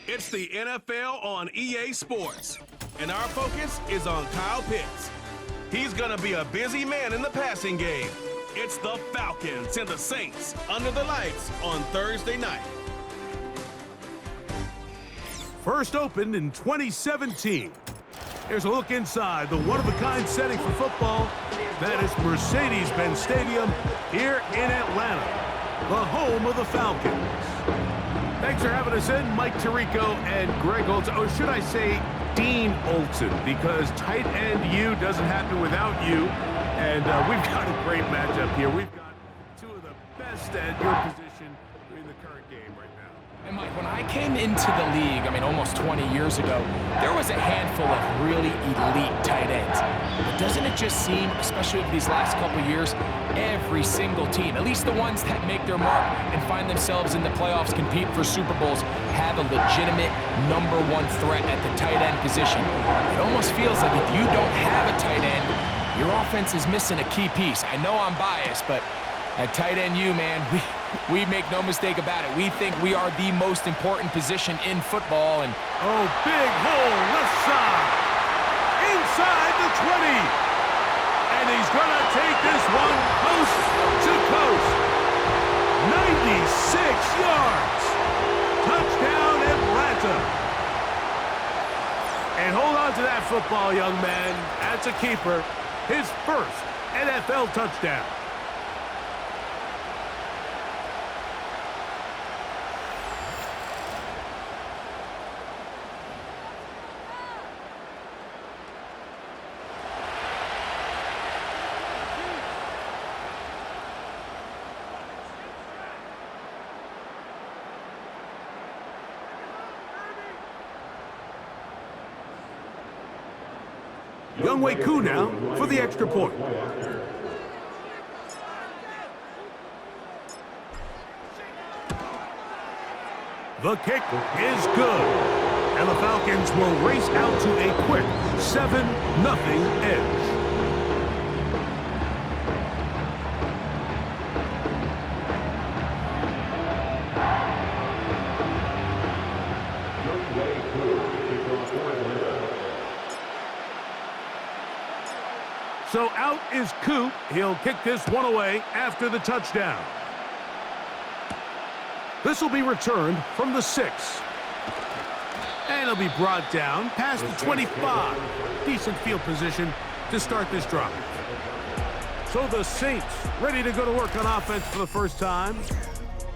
It's the NFL on EA Sports, and our focus is on Kyle Pitts. He's going to be a busy man in the passing game. It's the Falcons and the Saints under the lights on Thursday night. First opened in 2017. Here's a look inside the one-of-a-kind setting for football. That is Mercedes-Benz Stadium here in Atlanta, the home of the Falcons. Thanks for having us in, Mike Tirico and Greg Olson. Or should I say Dean Olson, because tight end U doesn't happen without you. And we've got a great matchup here. We've got two of the best at your position in the current game right now. And Mike, when I came into the league, almost 20 years ago, there was a handful of really elite tight ends. But doesn't it just seem, especially over these last couple of years, every single team, at least the ones that make their mark and find themselves in the playoffs, compete for Super Bowls, have a legitimate number one threat at the tight end position. It almost feels like if you don't have a tight end, your offense is missing a key piece. I know I'm biased, but at tight end U, man, we make no mistake about it. We think we are the most important position in football. And oh, big hole left side, inside the 20. And he's going to take this one coast to coast. 96 yards. Touchdown, Atlanta. And hold on to that football, young man. That's a keeper. His first NFL touchdown. Younghoe Koo now for the extra point. The kick is good. And the Falcons will race out to a quick 7-0 edge. So out is Koo. He'll kick this one away after the touchdown. This will be returned from the 6. And it'll be brought down past the 25. Decent field position to start this drive. So the Saints ready to go to work on offense for the first time.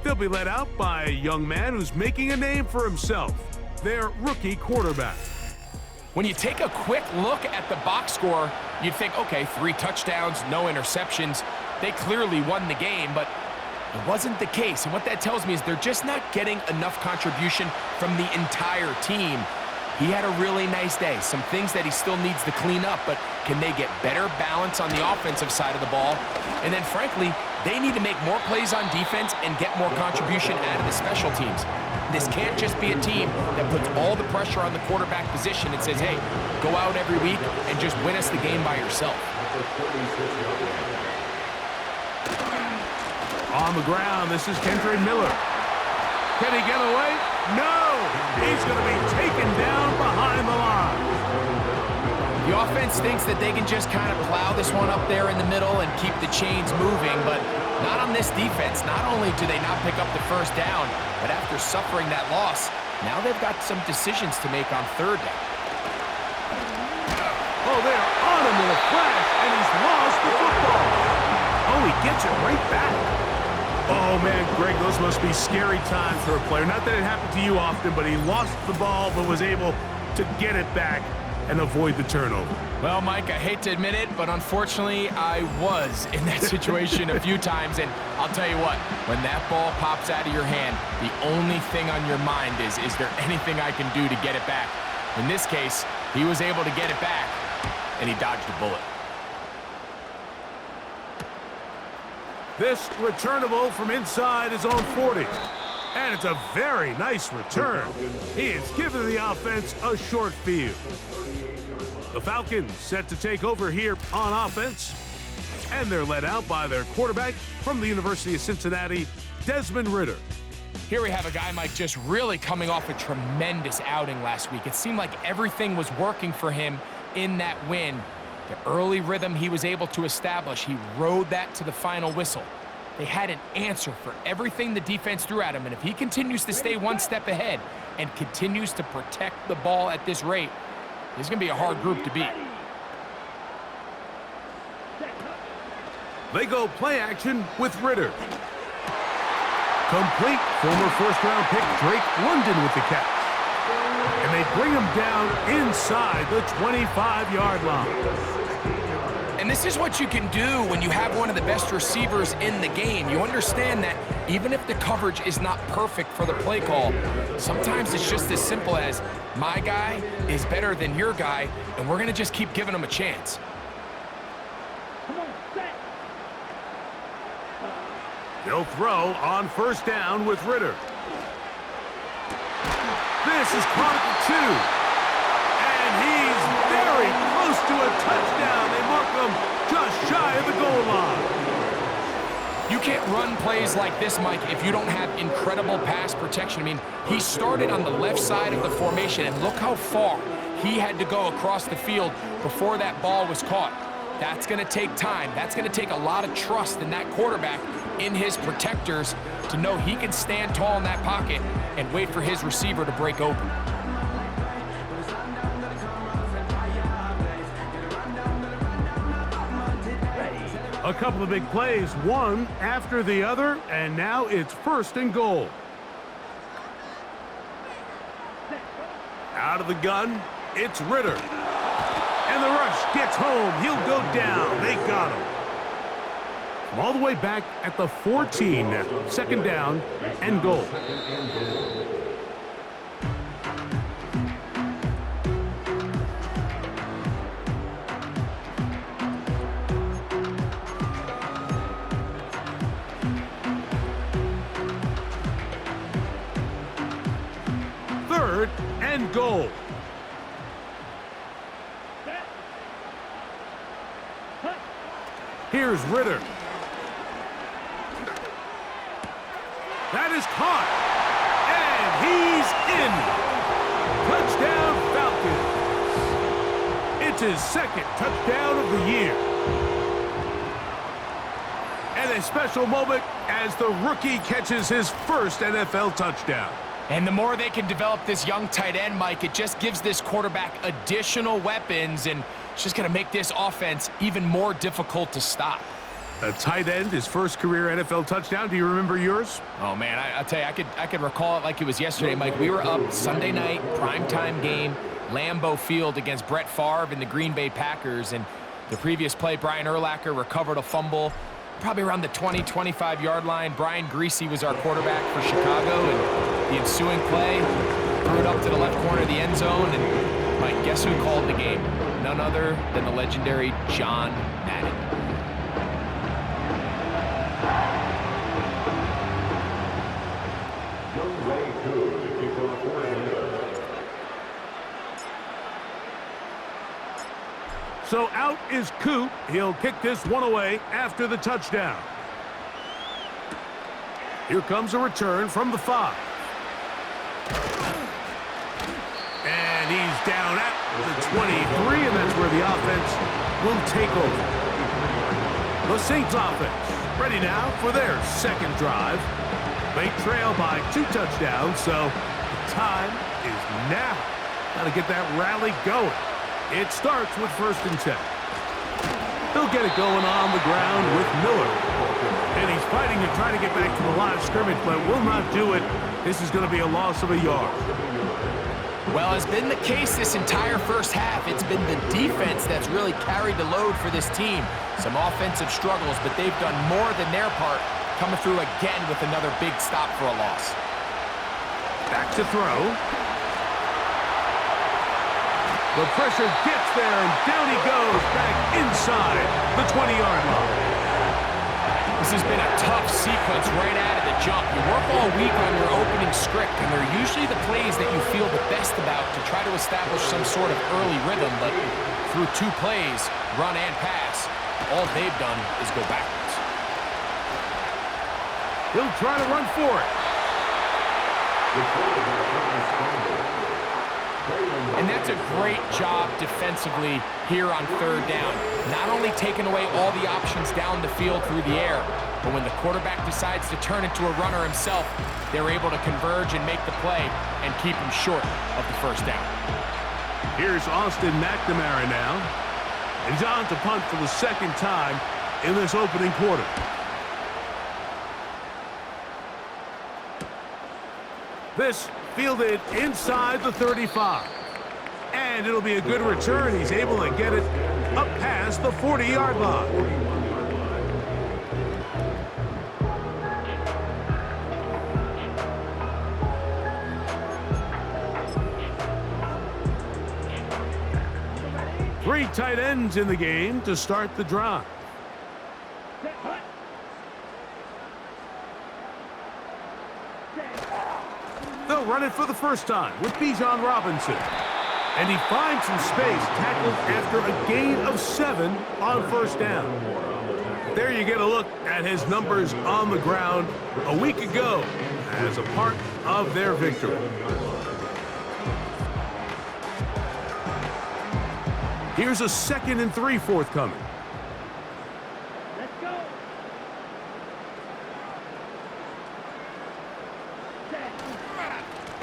They'll be led out by a young man who's making a name for himself, their rookie quarterback. When you take a quick look at the box score, you'd think, okay, 3 touchdowns, no interceptions. They clearly won the game, but it wasn't the case. And what that tells me is they're just not getting enough contribution from the entire team. He had a really nice day. Some things that he still needs to clean up, but can they get better balance on the offensive side of the ball? And then, frankly, they need to make more plays on defense and get more contribution out of the special teams. This can't just be a team that puts all the pressure on the quarterback position and says, hey, go out every week and just win us the game by yourself. On the ground, this is Kendre Miller. Can he get away? No! He's going to be taken down behind the line. The offense thinks that they can just kind of plow this one up there in the middle and keep the chains moving, but not on this defense. Not only do they not pick up the first down, but after suffering that loss, now they've got some decisions to make on third down. Oh, they're on him with a flash, and he's lost the football. Oh, he gets it right back. Oh, man, Greg, those must be scary times for a player. Not that it happened to you often, but he lost the ball but was able to get it back and avoid the turnover. Well, Mike, I hate to admit it, but unfortunately, I was in that situation a few times, and I'll tell you what, when that ball pops out of your hand, the only thing on your mind is there anything I can do to get it back? In this case, he was able to get it back, and he dodged a bullet. This returnable from inside his own 40. And it's a very nice return. He has given the offense a short field. The Falcons set to take over here on offense. And they're led out by their quarterback from the University of Cincinnati, Desmond Ridder. Here we have a guy, Mike, just really coming off a tremendous outing last week. It seemed like everything was working for him in that win. The early rhythm he was able to establish, he rode that to the final whistle. They had an answer for everything the defense threw at him, and if he continues to stay one step ahead and continues to protect the ball at this rate, this is going to be a hard group to beat. They go play action with Ritter. Complete. Former first-round pick Drake London with the catch. And they bring him down inside the 25-yard line. And this is what you can do when you have one of the best receivers in the game. You understand that even if the coverage is not perfect for the play call, sometimes it's just as simple as my guy is better than your guy, and we're going to just keep giving him a chance. They'll throw on first down with Ritter. This is caught at the 2. And he's very close to a touchdown. They mark him just shy of the goal line. You can't run plays like this, Mike, if you don't have incredible pass protection. I mean, he started on the left side of the formation, and look how far he had to go across the field before that ball was caught. That's going to take time. That's going to take a lot of trust in that quarterback, in his protectors, to know he can stand tall in that pocket and wait for his receiver to break open. A couple of big plays, one after the other, and now it's first and goal. Out of the gun, it's Ritter. And the rush gets home. He'll go down. They got him. All the way back at the 14 now. Second down and goal. Third and goal. Here's Ritter. That is caught. And he's in. Touchdown Falcons. It's his second touchdown of the year. And a special moment as the rookie catches his first NFL touchdown. And the more they can develop this young tight end, Mike, it just gives this quarterback additional weapons, and it's just going to make this offense even more difficult to stop. A tight end, his first career NFL touchdown. Do you remember yours? Oh, man, I'll tell you, I could recall it like it was yesterday, Mike. We were up Sunday night, primetime game, Lambeau Field against Brett Favre and the Green Bay Packers. And the previous play, Brian Urlacher recovered a fumble probably around the 20, 25-yard line. Brian Greasy was our quarterback for Chicago, and the ensuing play threw it up to the left corner of the end zone. And Mike, guess who called the game? None other than the legendary John Madden. So out is Coop. He'll kick this one away after the touchdown. Here comes a return from the 5. And he's down at the 23, and that's where the offense will take over. The Saints offense ready now for their second drive. They trail by 2 touchdowns, so the time is now. Got to get that rally going. It starts with 1st and 10. He'll get it going on the ground with Miller. And he's fighting to try to get back to the line of scrimmage, but will not do it. This is going to be a loss of a yard. Well, it's been the case this entire first half. It's been the defense that's really carried the load for this team. Some offensive struggles, but they've done more than their part, coming through again with another big stop for a loss. Back to throw. The pressure gets there, and down he goes back inside the 20-yard line. This has been a tough sequence right out of the jump. You work all week on your opening script, and they're usually the plays that you feel the best about to try to establish some sort of early rhythm, but through 2 plays, run and pass, all they've done is go backwards. He'll try to run for it. And that's a great job defensively here on third down. Not only taking away all the options down the field through the air, but when the quarterback decides to turn into a runner himself, they're able to converge and make the play and keep him short of the first down. Here's Austin McNamara now. And he's on to punt for the second time in this opening quarter. This fielded inside the 35. And it'll be a good return. He's able to get it up past the 40-yard line. Three tight ends in the game to start the drive. They'll run it for the first time with Bijan Robinson. And he finds some space, tackled after a gain of 7 on first down. There you get a look at his numbers on the ground a week ago as a part of their victory. Here's a 2nd and 3 forthcoming. Let's go.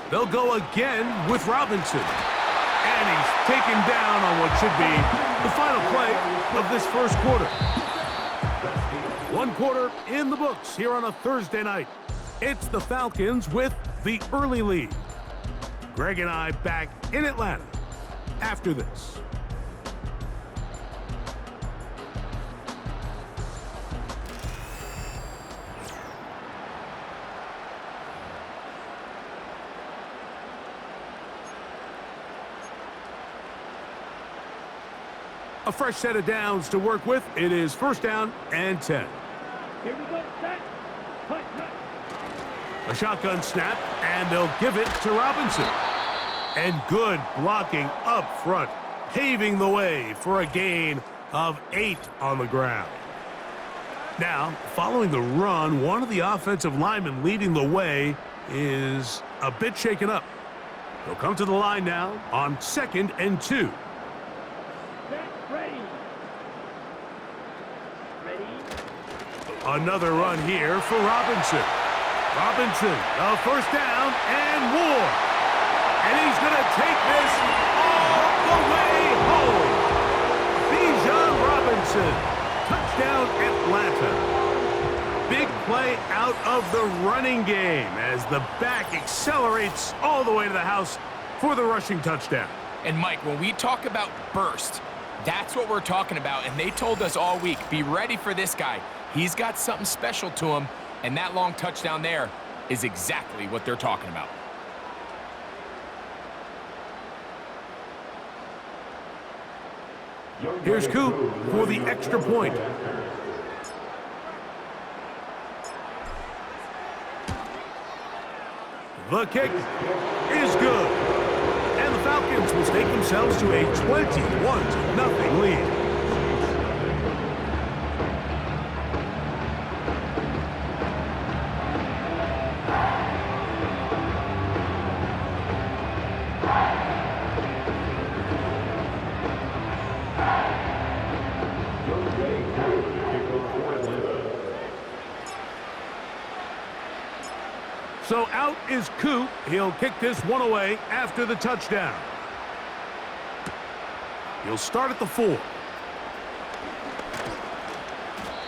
They'll go again with Robinson. And he's taken down on what should be the final play of this first quarter. One quarter in the books here on a Thursday night. It's the Falcons with the early lead. Greg and I back in Atlanta after this. A fresh set of downs to work with. It is first down and 10. Here we go. Set. Punt. A shotgun snap, and they'll give it to Robinson. And good blocking up front, paving the way for a gain of 8 on the ground. Now, following the run, one of the offensive linemen leading the way is a bit shaken up. They'll come to the line now on 2nd and 2. Ready. Another run here for Robinson. Robinson, a first down and more. And he's going to take this all the way home. Bijan Robinson, touchdown Atlanta. Big play out of the running game as the back accelerates all the way to the house for the rushing touchdown. And Mike, when we talk about burst, that's what we're talking about, and they told us all week, be ready for this guy. He's got something special to him, and that long touchdown there is exactly what they're talking about. Here's Coop for the extra point. The kick is good. And the Falcons will stake themselves to a 21-0 lead. So out is Coop. He'll kick this one away after the touchdown. He'll start at the 4.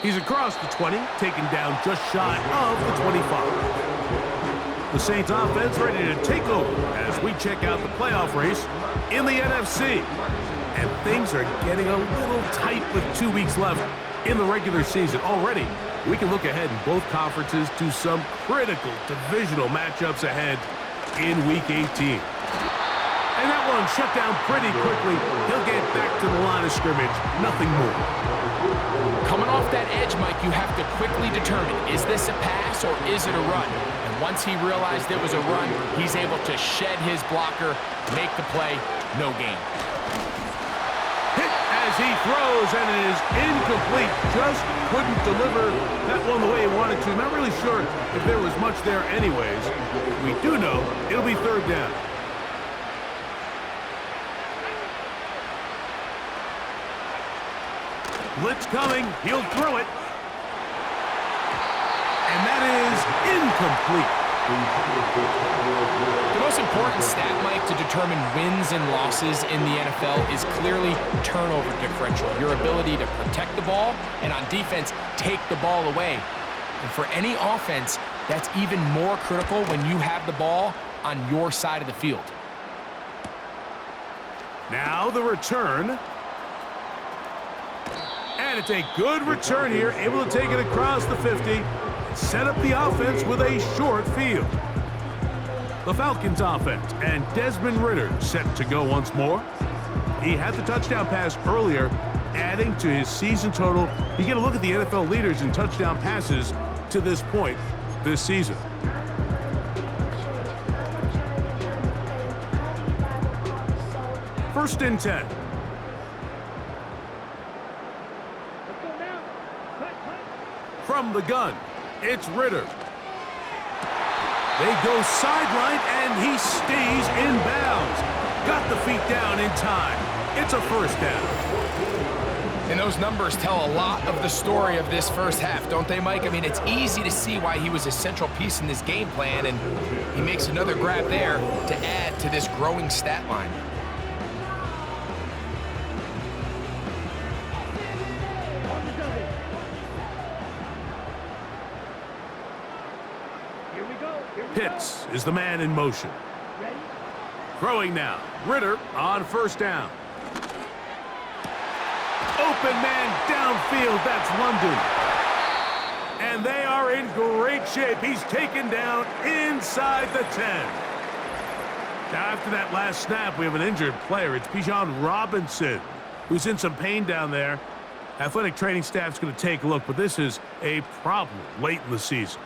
He's across the 20, taken down just shy of the 25. The Saints offense ready to take over as we check out the playoff race in the NFC. And things are getting a little tight with 2 weeks left in the regular season. Already, we can look ahead in both conferences to some critical divisional matchups ahead in Week 18. And that one shut down pretty quickly. He'll get back to the line of scrimmage. Nothing more. Coming off that edge, Mike, you have to quickly determine, is this a pass or is it a run? And once he realized it was a run, he's able to shed his blocker, make the play, no gain. Hit as he throws, and it is incomplete. Just couldn't deliver that one the way he wanted to. Not really sure if there was much there anyways. We do know It'll be third down. Blitz coming. He'll throw it. And that is incomplete. The most important stat, Mike, to determine wins and losses in the NFL is clearly turnover differential, your ability to protect the ball and on defense, take the ball away. And for any offense, that's even more critical when you have the ball on your side of the field. Now the return. And it's a good return here, able to take it across the 50. Set up the offense with a short field. The Falcons offense and Desmond Ridder set to go once more. He had the touchdown pass earlier, adding to his season total. You get a look at the NFL leaders in touchdown passes to this point this season. First and 10. Let's go now. Cut. From the gun, it's Ridder. They go sideline, and he stays in bounds. Got the feet down in time. It's a first down. And those numbers tell a lot of the story of this first half, don't they, Mike? I mean, it's easy to see why he was a central piece in this game plan, and he makes another grab there to add to this growing stat line. On the double. Here we go. Pitts is the man in motion. Ready? Throwing now. Ridder on first down. Open man downfield. That's London. And they are in great shape. He's taken down inside the 10. Now, after that last snap, we have an injured player. It's Bijan Robinson, who's in some pain down there. Athletic training staff's going to take a look, but this is a problem late in the season.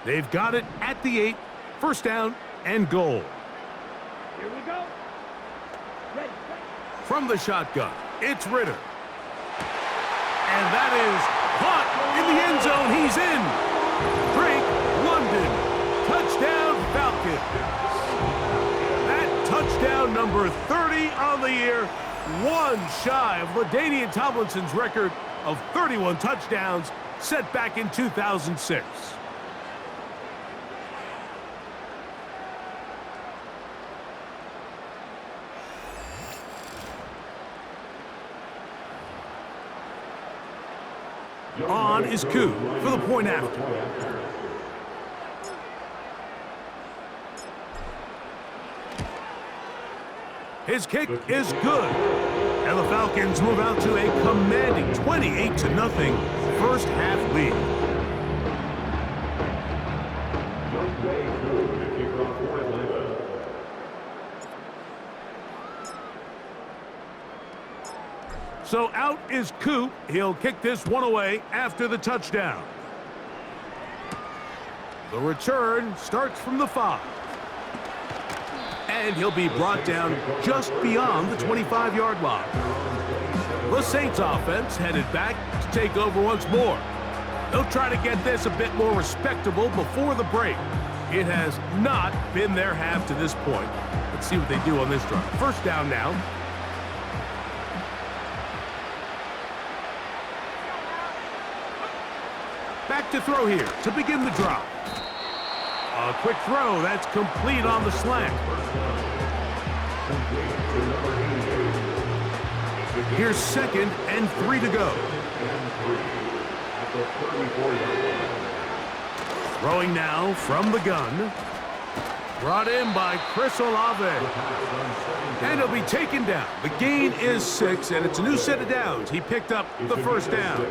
They've got it at the 8, first down and goal. Here we go. Ready. From the shotgun, it's Ridder. And that is caught in the end zone. He's in. Drake London. Touchdown Falcons. That touchdown number 30 on the year, one shy of LaDainian Tomlinson's record of 31 touchdowns set back in 2006. On is Koo for the point after. His kick is good. And the Falcons move out to a commanding 28-0 first half lead. So out is Coop. He'll kick this one away after the touchdown. The return starts from the 5. And he'll be brought down just beyond the 25-yard line. The Saints offense headed back to take over once more. They'll try to get this a bit more respectable before the break. It has not been their half to this point. Let's see what they do on this drive. First down now. Back to throw here to begin the drive. A quick throw, that's complete on the slant. Here's second and 3 to go. Throwing now from the gun. Brought in by Chris Olave. And he'll be taken down. The gain is 6, and it's a new set of downs. He picked up the first down.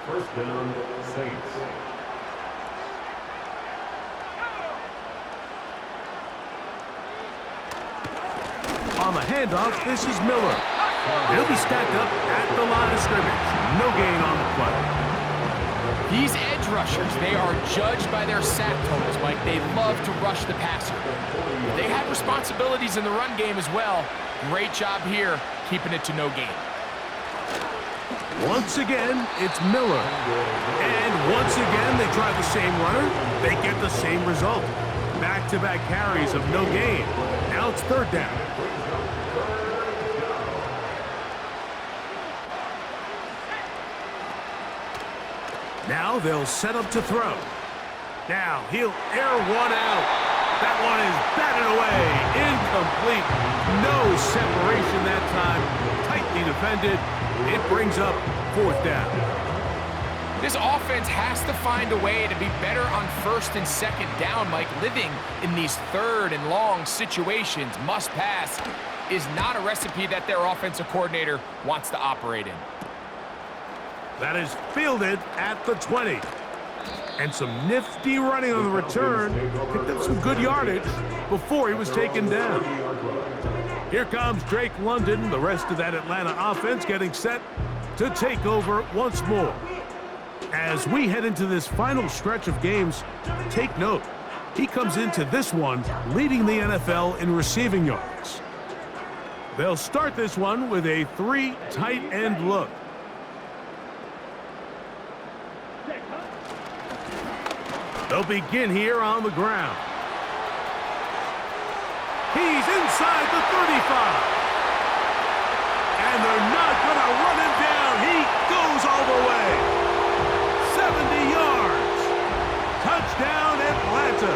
First down, Saints. On the handoff, this is Miller. He'll be stacked up at the line of scrimmage. No gain on the play. These edge rushers, they are judged by their sack totals, Mike. They love to rush the passer. They have responsibilities in the run game as well. Great job here, keeping it to no gain. Once again, it's Miller. And once again, they try the same runner. They get the same result. Back-to-back carries of no gain. Now it's third down. Now they'll set up to throw. Now he'll air one out. That one is batted away. Incomplete. No separation that time. Tightly defended. It brings up fourth down. This offense has to find a way to be better on first and second down, Mike. Living in these third and long situations, must pass, is not a recipe that their offensive coordinator wants to operate in. That is fielded at the 20. And some nifty running on the return. Picked up some good yardage before he was taken down. Here comes Drake London, the rest of that Atlanta offense getting set to take over once more. As we head into this final stretch of games, take note, he comes into this one leading the NFL in receiving yards. They'll start this one with a 3 tight end look. They'll begin here on the ground. He's inside the 35. And they're not going to run him down. He goes all the way. 70 yards. Touchdown, Atlanta.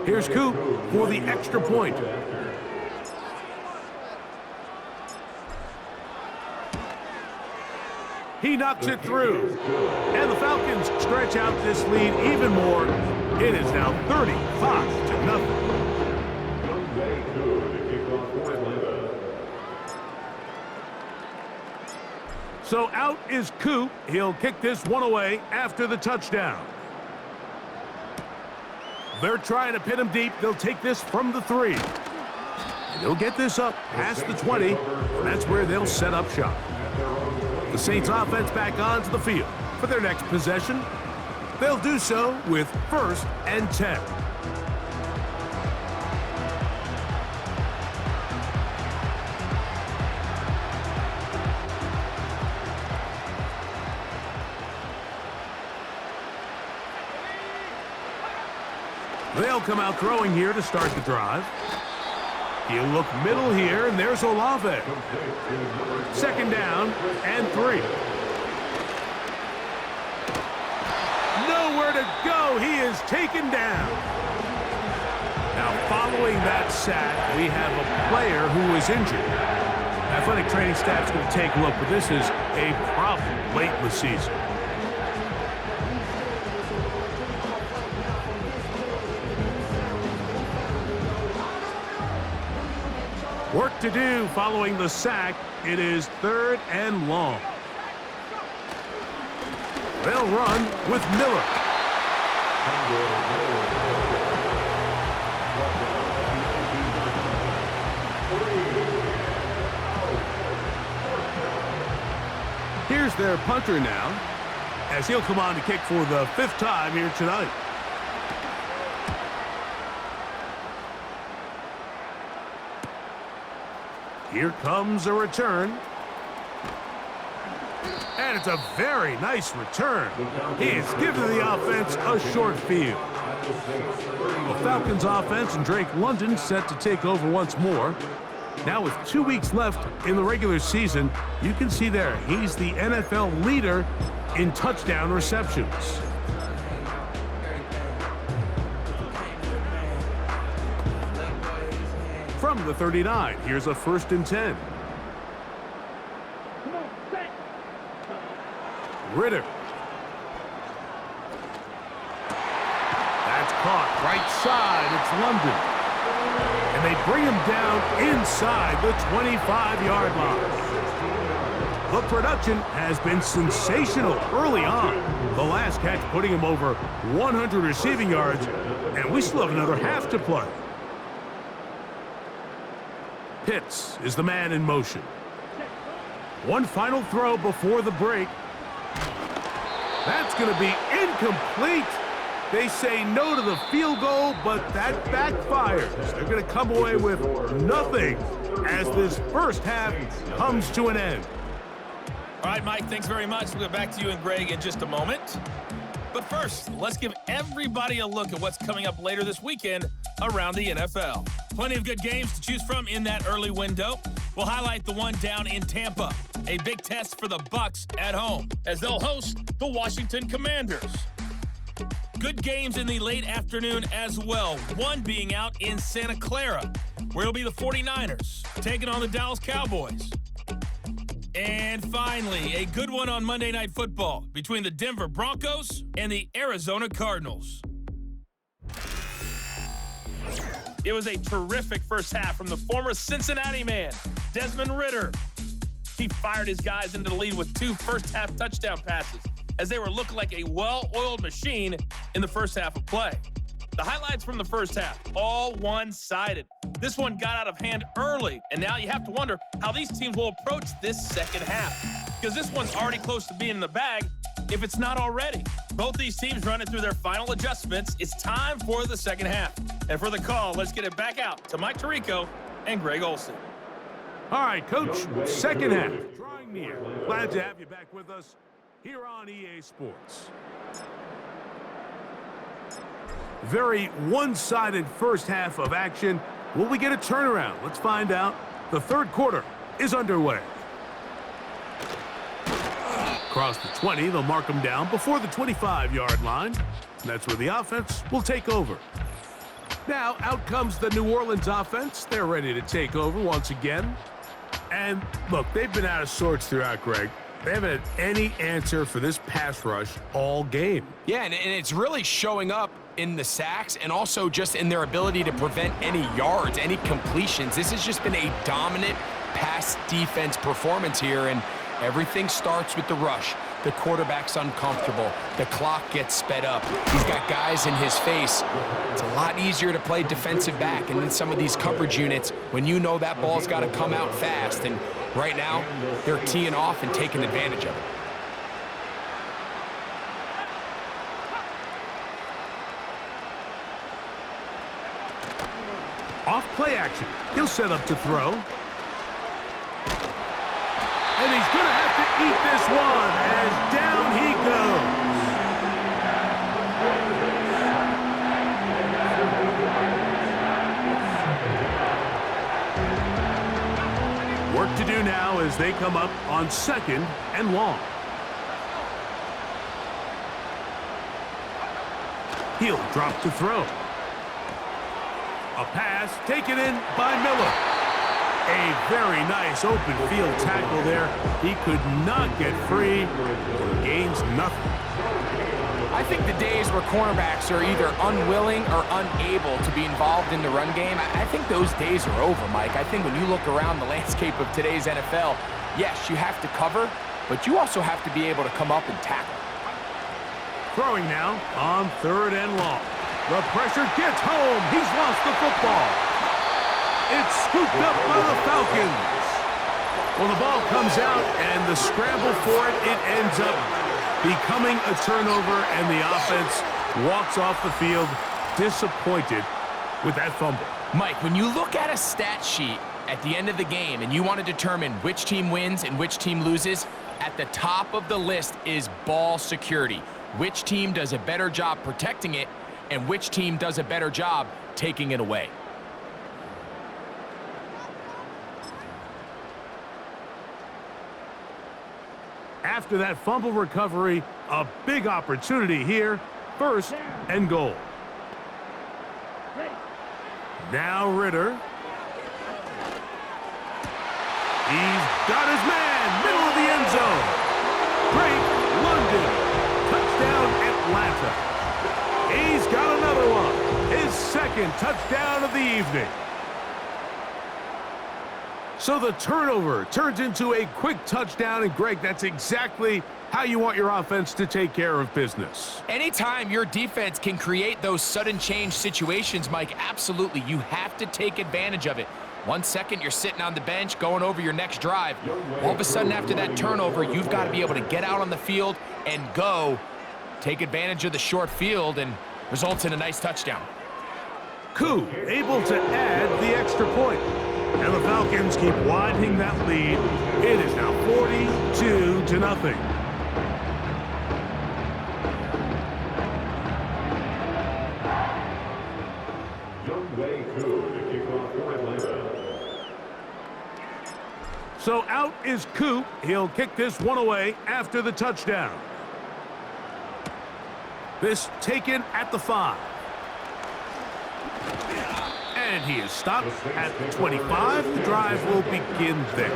Here's Coop for the extra point. He knocks it through. And the Falcons stretch out this lead even more. It is now 35-0. So out is Coop. He'll kick this one away after the touchdown. They're trying to pin him deep. They'll take this from the 3. And they'll get this up past the 20. And that's where they'll set up shop. The Saints offense back onto the field for their next possession. They'll do so with 1st and 10. They'll come out throwing here to start the drive. He'll look middle here, and there's Olave. 2nd down and 3. Nowhere to go. He is taken down. Now, following that sack, we have a player who is injured. Athletic training staff's going to take a look, but this is a problem late in the season. Work to do following the sack. It is 3rd and long. They'll run with Miller. Here's their punter now, as he'll come on to kick for the 5th time here tonight. Here comes a return. And it's a very nice return. He has given the offense a short field. The Falcons offense and Drake London set to take over once more. Now with 2 weeks left in the regular season, you can see there he's the NFL leader in touchdown receptions. From the 39, here's a 1st and 10. Come on, set. Ritter. That's caught right side. It's London. And they bring him down inside the 25-yard line. The production has been sensational early on. The last catch putting him over 100 receiving yards, and we still have another half to play. Pitts is the man in motion. One final throw before the break. That's going to be incomplete. They say no to the field goal, but that backfires. They're going to come away with nothing as this first half comes to an end. All right, Mike, thanks very much. We'll get back to you and Greg in just a moment. But first, let's give everybody a look at what's coming up later this weekend around the NFL. Plenty of good games to choose from in that early window. We'll highlight the one down in Tampa, a big test for the Bucs at home, as they'll host the Washington Commanders. Good games in the late afternoon as well, one being out in Santa Clara, where it'll be the 49ers taking on the Dallas Cowboys. And finally, a good one on Monday Night Football between the Denver Broncos and the Arizona Cardinals. It was a terrific first half from the former Cincinnati man, Desmond Ridder. He fired his guys into the lead with 2 first-half touchdown passes as they were looking like a well-oiled machine in the first half of play. The highlights from the first half, all one-sided. This one got out of hand early, and now you have to wonder how these teams will approach this second half, because this one's already close to being in the bag, if it's not already. Both these teams running through their final adjustments. It's time for the second half. And for the call, let's get it back out to Mike Tirico and Greg Olsen. All right, Coach, second half drawing near. Glad to have you back with us here on EA Sports. Very one-sided first half of action. Will we get a turnaround? Let's find out. The third quarter is underway. Across the 20, they'll mark them down before the 25-yard line. That's where the offense will take over. Now, out comes the New Orleans offense. They're ready to take over once again. And, look, they've been out of sorts throughout, Greg. They haven't had any answer for this pass rush all game. Yeah, and it's really showing up in the sacks and also just in their ability to prevent any yards, any completions. This has just been a dominant pass defense performance here, and everything starts with the rush. The quarterback's uncomfortable. The clock gets sped up. He's got guys in his face. It's a lot easier to play defensive back, and in some of these coverage units, when you know that ball's got to come out fast, and right now, they're teeing off and taking advantage of it. Off play action. He'll set up to throw. And he's going to have to eat this one as down he goes. Work to do now as they come up on 2nd and long. He'll drop to throw. A pass taken in by Miller. A very nice open field tackle there. He could not get free. Gains nothing. I think the days where cornerbacks are either unwilling or unable to be involved in the run game, I think those days are over, Mike. I think when you look around the landscape of today's NFL, yes, you have to cover, but you also have to be able to come up and tackle. Throwing now on 3rd and long. The pressure gets home. He's lost the football. It's scooped up by the Falcons. Well, the ball comes out, and the scramble for it ends up becoming a turnover, and the offense walks off the field disappointed with that fumble. Mike, when you look at a stat sheet at the end of the game and you want to determine which team wins and which team loses, at the top of the list is ball security. Which team does a better job protecting it, and which team does a better job taking it away. After that fumble recovery, a big opportunity here. 1st and goal. Now Ridder. He's got his man, middle of the end zone. Great London. Touchdown Atlanta. He's got another one. His 2nd touchdown of the evening. So the turnover turns into a quick touchdown, and Greg, that's exactly how you want your offense to take care of business. Anytime your defense can create those sudden change situations, Mike, absolutely, you have to take advantage of it. 1 second, you're sitting on the bench going over your next drive. All of a sudden, after that turnover, you've got to be able to get out on the field and go. Take advantage of the short field, and results in a nice touchdown. Koo able to add the extra point. And the Falcons keep widening that lead. It is now 42-0. So out is Koo. He'll kick this one away after the touchdown. This taken at the 5. And he is stopped at 25. The drive will begin there.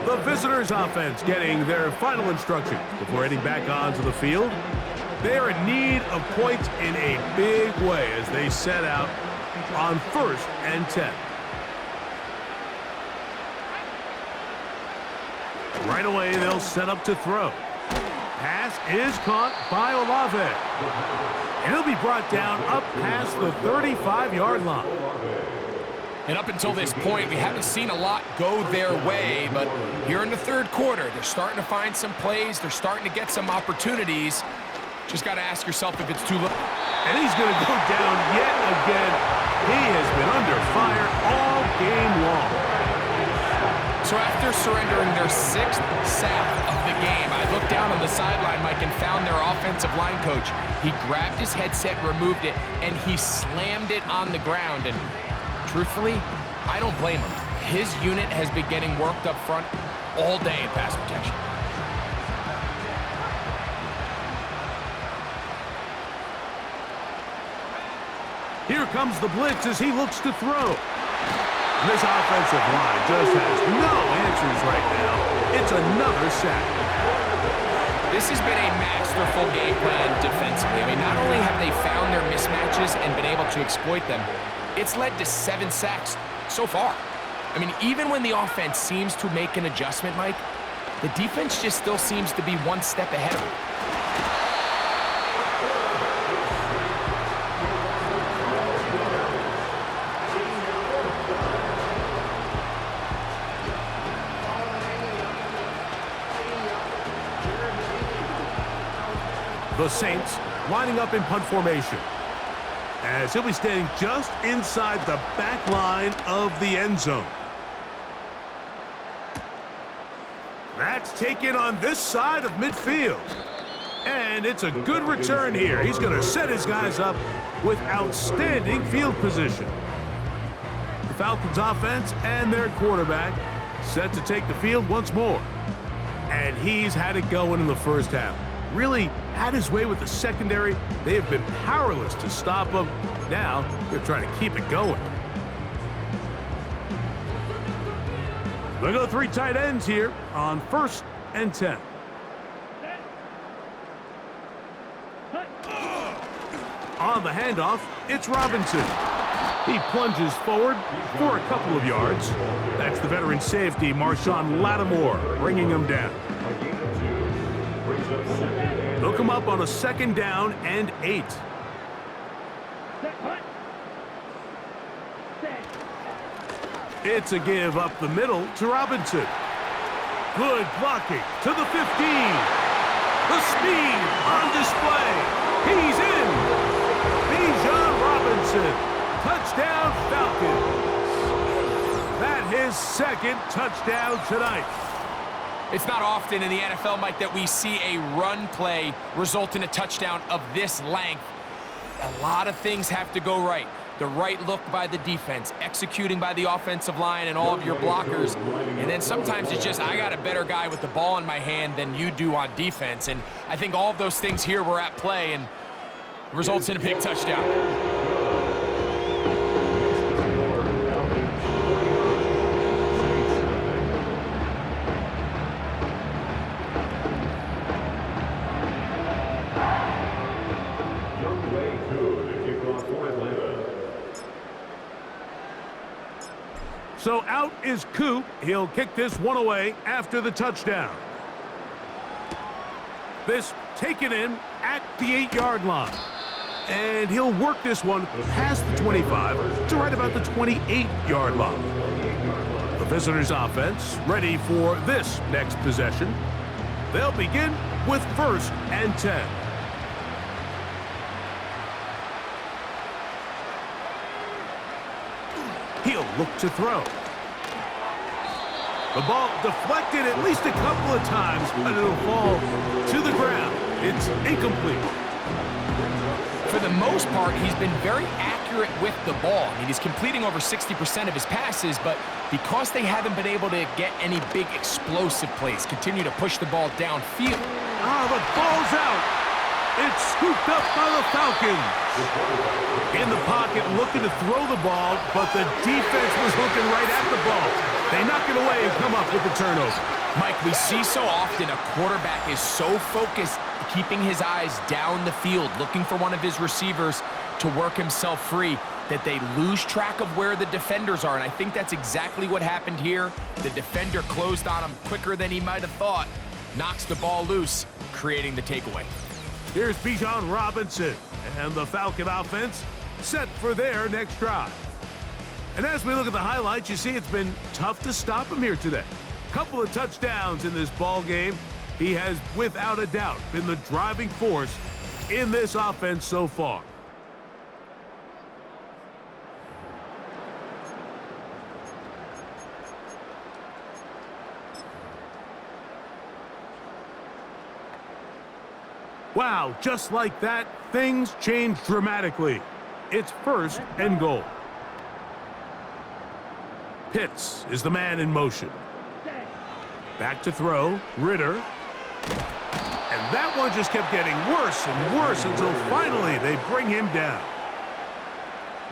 The visitors' offense getting their final instructions before heading back onto the field. They are in need of points in a big way as they set out on 1st and 10. Right away, they'll set up to throw. Pass is caught by Olave. And he'll be brought down up past the 35-yard line. And up until this point, we haven't seen a lot go their way, but here in the 3rd quarter, they're starting to find some plays. They're starting to get some opportunities. Just got to ask yourself if it's too low. And he's going to go down yet again. He has been under fire all game long. So after surrendering their 6th sack of the game, I looked down on the sideline, Mike, and found their offensive line coach. He grabbed his headset, removed it, and he slammed it on the ground. And truthfully, I don't blame him. His unit has been getting worked up front all day in pass protection. Here comes the blitz as he looks to throw. This offensive line just has no answers right now. It's another sack. This has been a masterful game plan defensively. I mean, not only have they found their mismatches and been able to exploit them, it's led to 7 sacks so far. I mean, even when the offense seems to make an adjustment, Mike, the defense just still seems to be one step ahead of them. The Saints lining up in punt formation as he'll be standing just inside the back line of the end zone. That's taken on this side of midfield. And it's a good return here. He's going to set his guys up with outstanding field position. The Falcons offense and their quarterback set to take the field once more. And he's had it going in the first half. Really had his way with the secondary. They have been powerless to stop him. Now they're trying to keep it going. They'll go 3 tight ends here on 1st and 10. On the handoff, it's Robinson. He plunges forward for a couple of yards. That's the veteran safety, Marshawn Lattimore, bringing him down. They'll come up on a 2nd down and 8. It's a give up the middle to Robinson. Good blocking to the 15. The speed on display. He's in. Bijan Robinson. Touchdown Falcons. That his 2nd touchdown tonight. It's not often in the NFL, Mike, that we see a run play result in a touchdown of this length. A lot of things have to go right. The right look by the defense, executing by the offensive line and all of your blockers. And then sometimes it's just, I got a better guy with the ball in my hand than you do on defense. And I think all of those things here were at play and results in a big touchdown. So out is Koo. He'll kick this one away after the touchdown. This taken in at the 8-yard line. And he'll work this one past the 25 to right about the 28-yard line. The visitors' offense ready for this next possession. They'll begin with 1st and 10. He'll look to throw. The ball deflected at least a couple of times, but it'll fall to the ground. It's incomplete. For the most part, he's been very accurate with the ball. I mean, he's completing over 60% of his passes, but because they haven't been able to get any big explosive plays, continue to push the ball downfield. The ball's out. It's scooped up by the Falcons. In the pocket, looking to throw the ball, but the defense was looking right at the ball. They knock it away and come up with the turnover. Mike, we see so often a quarterback is so focused, keeping his eyes down the field, looking for one of his receivers to work himself free, that they lose track of where the defenders are. And I think that's exactly what happened here. The defender closed on him quicker than he might have thought, knocks the ball loose, creating the takeaway. Here's Bijan Robinson, and the Falcon offense set for their next drive. And as we look at the highlights, you see it's been tough to stop him here today. Couple of touchdowns in this ball game. He has, without a doubt, been the driving force in this offense so far. Wow, just like that, things changed dramatically. It's 1st and goal. Pitts is the man in motion. Back to throw, Ritter. And that one just kept getting worse and worse until finally they bring him down.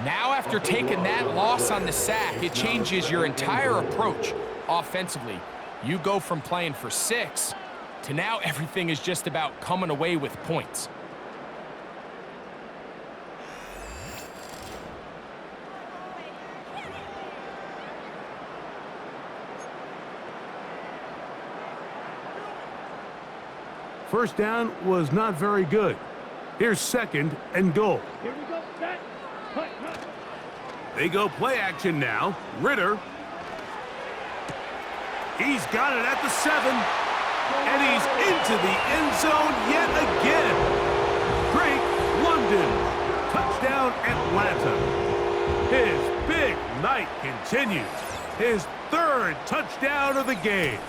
Now after taking that loss on the sack, it changes your entire approach offensively. You go from playing for 6 to now everything is just about coming away with points. First down was not very good. Here's 2nd and goal. Here we go. Set. Cut. They go play action now. Ritter. He's got it at the 7. And he's into the end zone yet again. Drake London. Touchdown Atlanta. His big night continues. His 3rd touchdown of the game.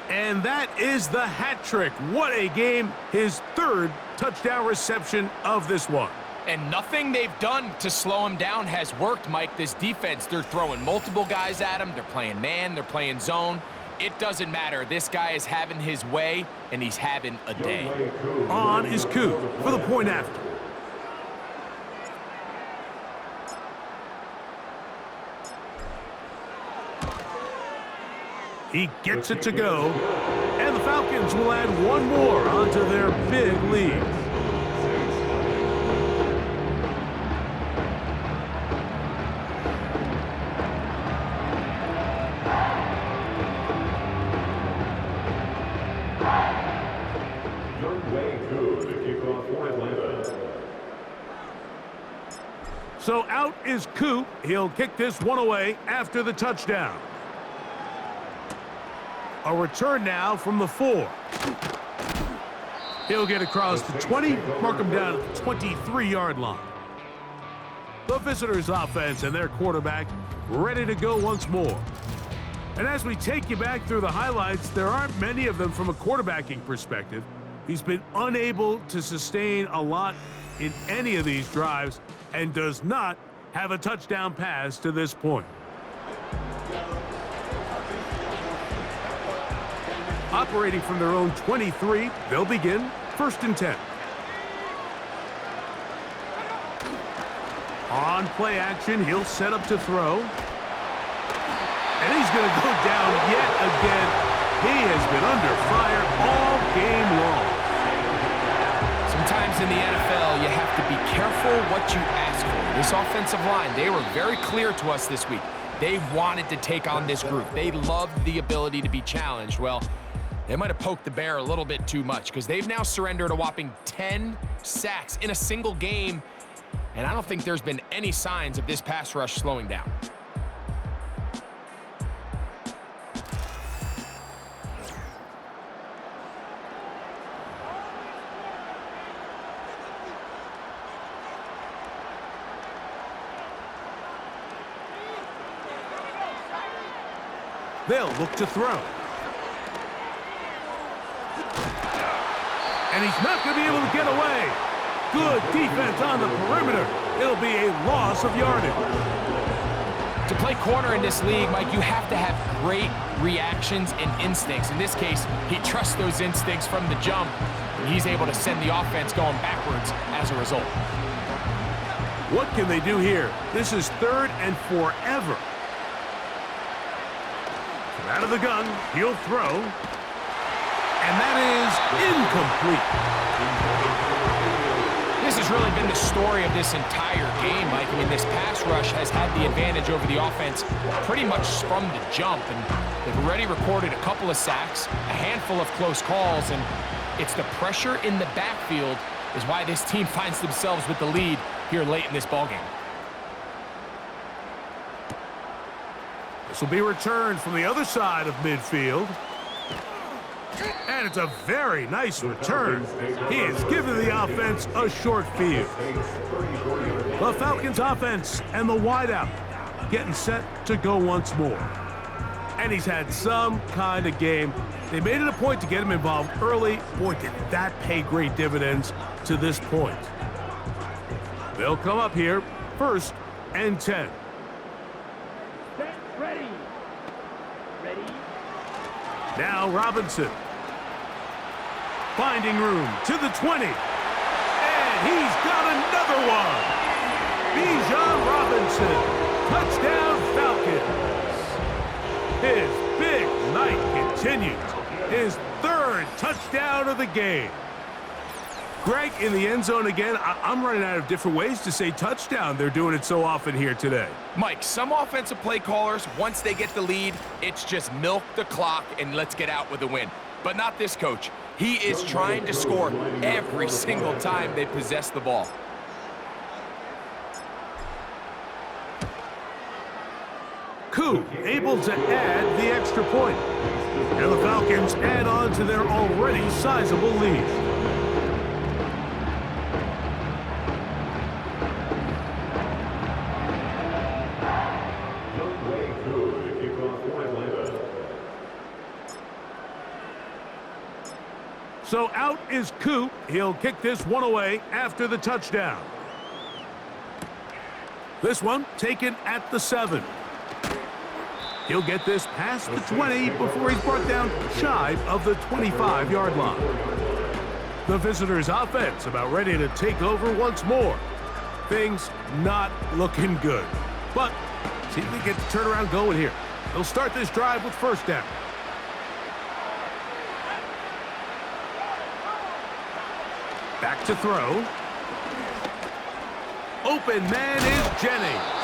And that is the hat trick. What a game. His 3rd touchdown reception of this one. And nothing they've done to slow him down has worked, Mike. This defense, they're throwing multiple guys at him. They're playing man. They're playing zone. It doesn't matter. This guy is having his way, and he's having a day. On is Coop for the point after. He gets it to go, and the Falcons will add one more onto their big lead. So out is Coop. He'll kick this one away after the touchdown. A return now from the 4. He'll get across the 20, mark him down at the 23-yard line. The visitors' offense and their quarterback ready to go once more. And as we take you back through the highlights, there aren't many of them from a quarterbacking perspective. He's been unable to sustain a lot in any of these drives and does not have a touchdown pass to this point. Operating from their own 23, they'll begin 1st and 10. On play action, he'll set up to throw. And he's going to go down yet again. He has been under fire all game long. Sometimes in the NFL, you have to be careful what you ask for. This offensive line, they were very clear to us this week. They wanted to take on this group. They loved the ability to be challenged. Well, They might have poked the bear a little bit too much because they've now surrendered a whopping 10 sacks in a single game, and I don't think there's been any signs of this pass rush slowing down. They'll look to throw. And he's not going to be able to get away. Good defense on the perimeter. It'll be a loss of yardage. To play corner in this league, Mike, you have to have great reactions and instincts. In this case, he trusts those instincts from the jump, and he's able to send the offense going backwards as a result. What can they do here? This is 3rd and forever. Out of the gun, he'll throw. And that is incomplete. This has really been the story of this entire game, Mike. I mean, this pass rush has had the advantage over the offense pretty much from the jump. And they've already recorded a couple of sacks, a handful of close calls, and it's the pressure in the backfield is why this team finds themselves with the lead here late in this ballgame. This will be returned from the other side of midfield. And it's a very nice return. He has given the offense a short field. The Falcons offense and the wideout getting set to go once more. And he's had some kind of game. They made it a point to get him involved early. Boy, did that pay great dividends to this point. They'll come up here, 1st and 10. Set, ready. Ready. Now Robinson. Finding room to the 20. And he's got another one. Bijan Robinson. Touchdown Falcons. His big night continues. His 3rd touchdown of the game. Greg, in the end zone again, I'm running out of different ways to say touchdown. They're doing it so often here today. Mike, some offensive play callers, once they get the lead, it's just milk the clock and let's get out with a win. But not this coach. He is trying to score every single time they possess the ball. Koo able to add the extra point. And the Falcons add on to their already sizable lead. So out is Koo. He'll kick this one away after the touchdown. This one taken at the 7. He'll get this past the 20 before he's brought down shy of the 25-yard line. The visitors' offense about ready to take over once more. Things not looking good. But see if they get the turnaround going here. They'll start this drive with 1st down. Back to throw. Open man is Jennings.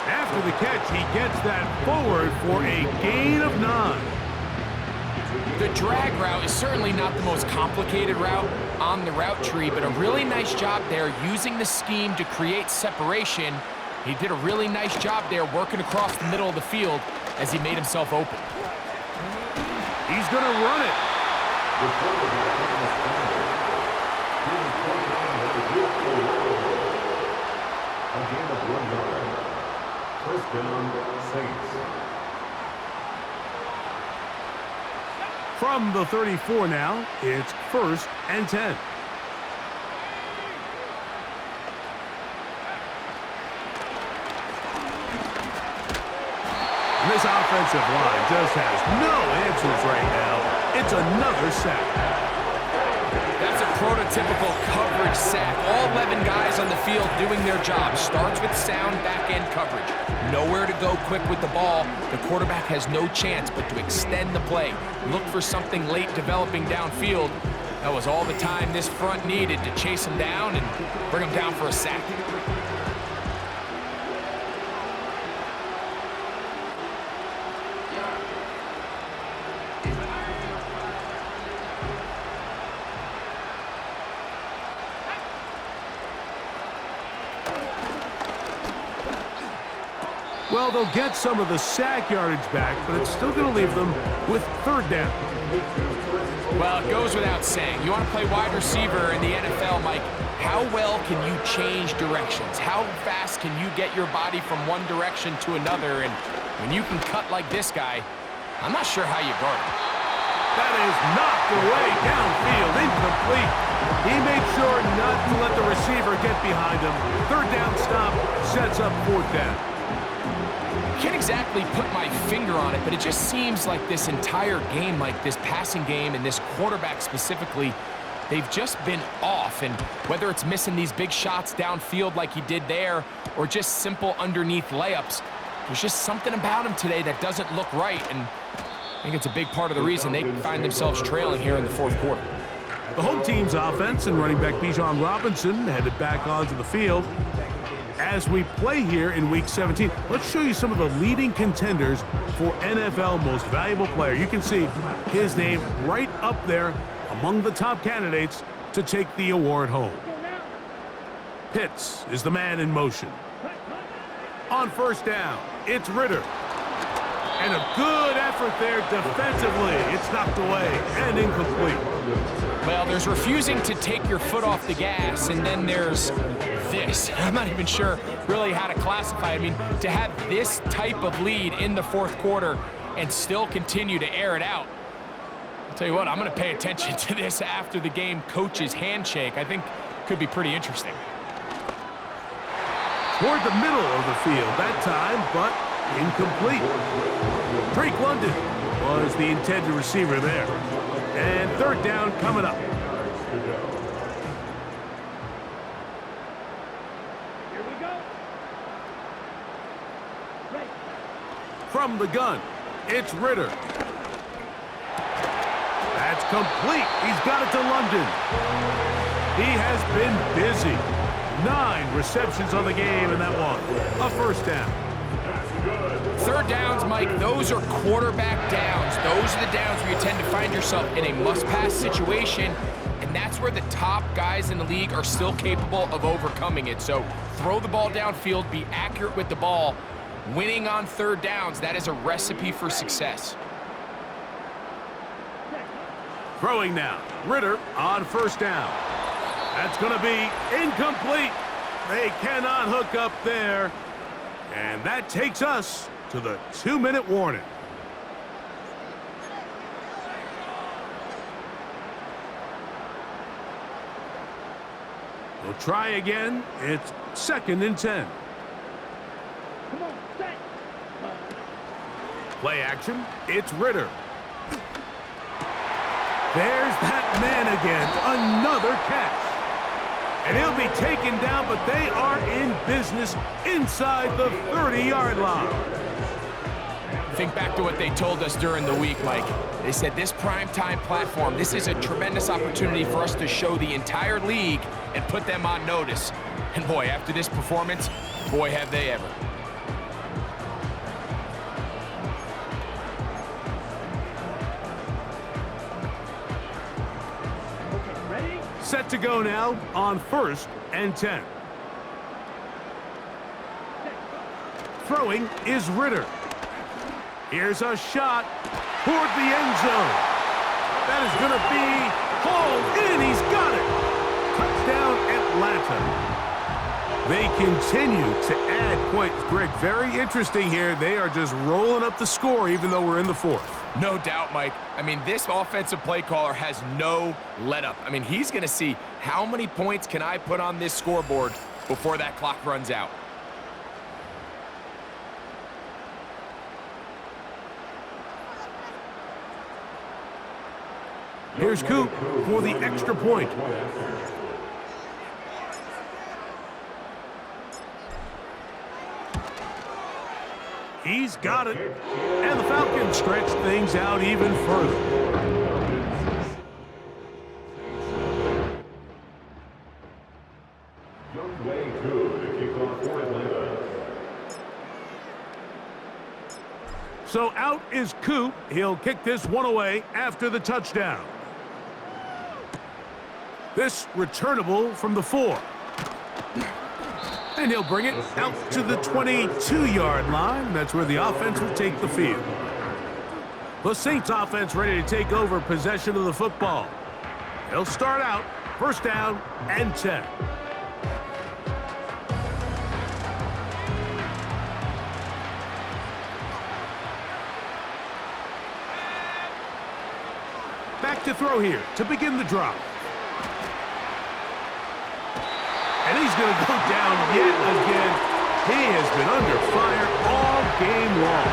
After the catch, he gets that forward for a gain of 9. The drag route is certainly not the most complicated route on the route tree, but a really nice job there using the scheme to create separation. He did a really nice job there working across the middle of the field as he made himself open. He's going to run it. A gain of 1 yard. 1st down, Saints. From the 34 now, it's 1st and 10. This offensive line just has no answers right now. It's another sack. That's a prototypical coverage sack. All 11 guys on the field doing their job. Starts with sound back-end coverage. Nowhere to go quick with the ball. The quarterback has no chance but to extend the play. Look for something late developing downfield. That was all the time this front needed to chase him down and bring him down for a sack. Well, they'll get some of the sack yardage back, but it's still going to leave them with third down. Well, it goes without saying. You want to play wide receiver in the NFL, Mike. How well can you change directions? How fast can you get your body from one direction to another? And when you can cut like this guy, I'm not sure how you guard him. That is knocked away downfield, incomplete. He made sure not to let the receiver get behind him. Third down stop sets up fourth down. Can't exactly put my finger on it, but it just seems like this entire game, like this passing game and this quarterback specifically, they've just been off. And whether it's missing these big shots downfield like he did there or just simple underneath layups, there's just something about him today that doesn't look right. And I think it's a big part of the reason they find themselves trailing here in the fourth quarter. The home team's offense and running back Bijan Robinson headed back onto the field. As we play here in Week 17, let's show you some of the leading contenders for NFL Most Valuable Player. You can see his name right up there among the top candidates to take the award home. Pitts is the man in motion. On first down, it's Ritter. And a good effort there defensively. It's knocked away and incomplete. Well, there's refusing to take your foot off the gas, and then there's this. I'm not even sure really how to classify it. I mean, to have this type of lead in the fourth quarter and still continue to air it out. I'll tell you what, I'm going to pay attention to this after the game coach's handshake. I think could be pretty interesting. Toward the middle of the field that time, but incomplete. Drake London was the intended receiver there. And third down coming up. Here we go. Right. From the gun, it's Ritter. That's complete. He's got it to London. He has been busy. 9 receptions on the game, and that one, a first down. Third downs, Mike, those are quarterback downs. Those are the downs where you tend to find yourself in a must-pass situation, and that's where the top guys in the league are still capable of overcoming it. So throw the ball downfield, be accurate with the ball. Winning on third downs, that is a recipe for success. Throwing now, Ritter on first down. That's going to be incomplete. They cannot hook up there. And that takes us to the 2-minute warning. We'll try again. It's 2nd and 10. Come on, set. Play action. It's Ritter. There's that man again. Another catch. And he'll be taken down, but they are in business inside the 30-yard line. Think back to what they told us during the week, Mike. They said this primetime platform, this is a tremendous opportunity for us to show the entire league and put them on notice. And boy, after this performance, boy, have they ever. Set to go now on 1st and 10. Throwing is Ritter. Here's a shot toward the end zone. That is going to be hauled in. He's got it. Touchdown, Atlanta. They continue to add points. Greg, very interesting here. They are just rolling up the score even though we're in the 4th. No doubt, Mike. I mean, this offensive play caller has no let-up. I mean, he's going to see how many points can I put on this scoreboard before that clock runs out. Here's Coop for the extra point. He's got it. And the Falcons stretch things out even further. So out is Coop. He'll kick this one away after the touchdown. This returnable from the 4. And he'll bring it out to the 22-yard line. That's where the offense will take the field. The Saints offense ready to take over possession of the football. They'll start out first down and 10. Back to throw here to begin the drive. And he's going to go down yet again. He has been under fire all game long.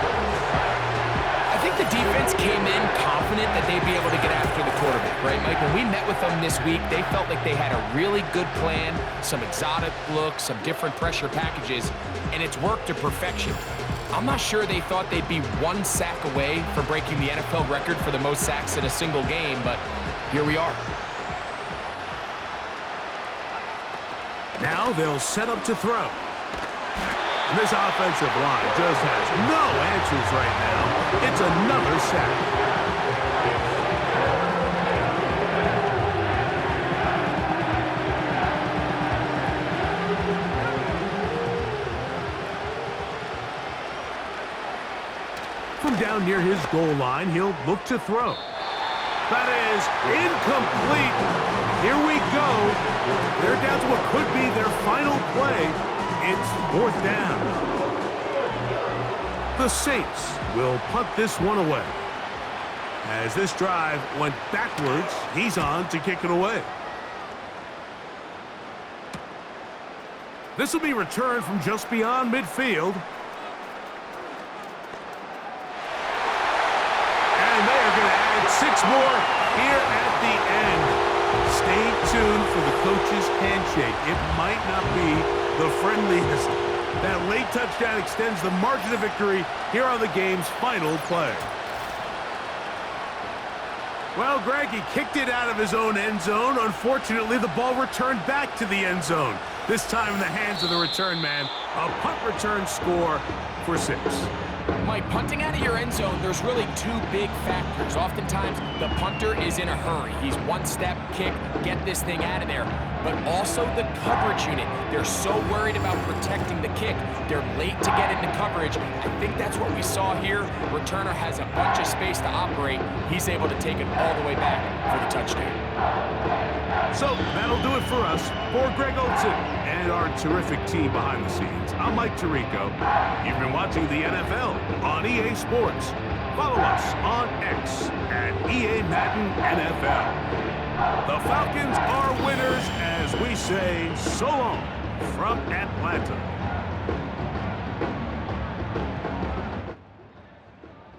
I think the defense came in confident that they'd be able to get after the quarterback, right, Mike? When we met with them this week, they felt like they had a really good plan, some exotic looks, some different pressure packages, and it's worked to perfection. I'm not sure they thought they'd be one sack away from breaking the NFL record for the most sacks in a single game, but here we are. Now they'll set up to throw. And this offensive line just has no answers right now. It's another sack. From down near his goal line, he'll look to throw. That is incomplete. Here we go. They're down to what could be their final play. It's fourth down. The Saints will punt this one away. As this drive went backwards, he's on to kick it away. This will be returned from just beyond midfield. And they are going to add 6 more here at the end. Stay tuned for the coach's handshake. It might not be the friendliest. That late touchdown extends the margin of victory here on the game's final play. Well, Greg, he kicked it out of his own end zone. Unfortunately, the ball returned back to the end zone. This time in the hands of the return man. A punt return score for 6. Mike, punting out of your end zone, there's really 2 big factors. Oftentimes, the punter is in a hurry. He's one step, kick, get this thing out of there. But also the coverage unit. They're so worried about protecting the kick. They're late to get into coverage. I think that's what we saw here. Returner has a bunch of space to operate. He's able to take it all the way back for the touchdown. So that'll do it for us. For Greg Olson and our terrific team behind the scenes, I'm Mike Tirico. You've been watching the NFL on EA Sports. Follow us on X at EA Madden NFL. The Falcons are winners as we say so long from Atlanta.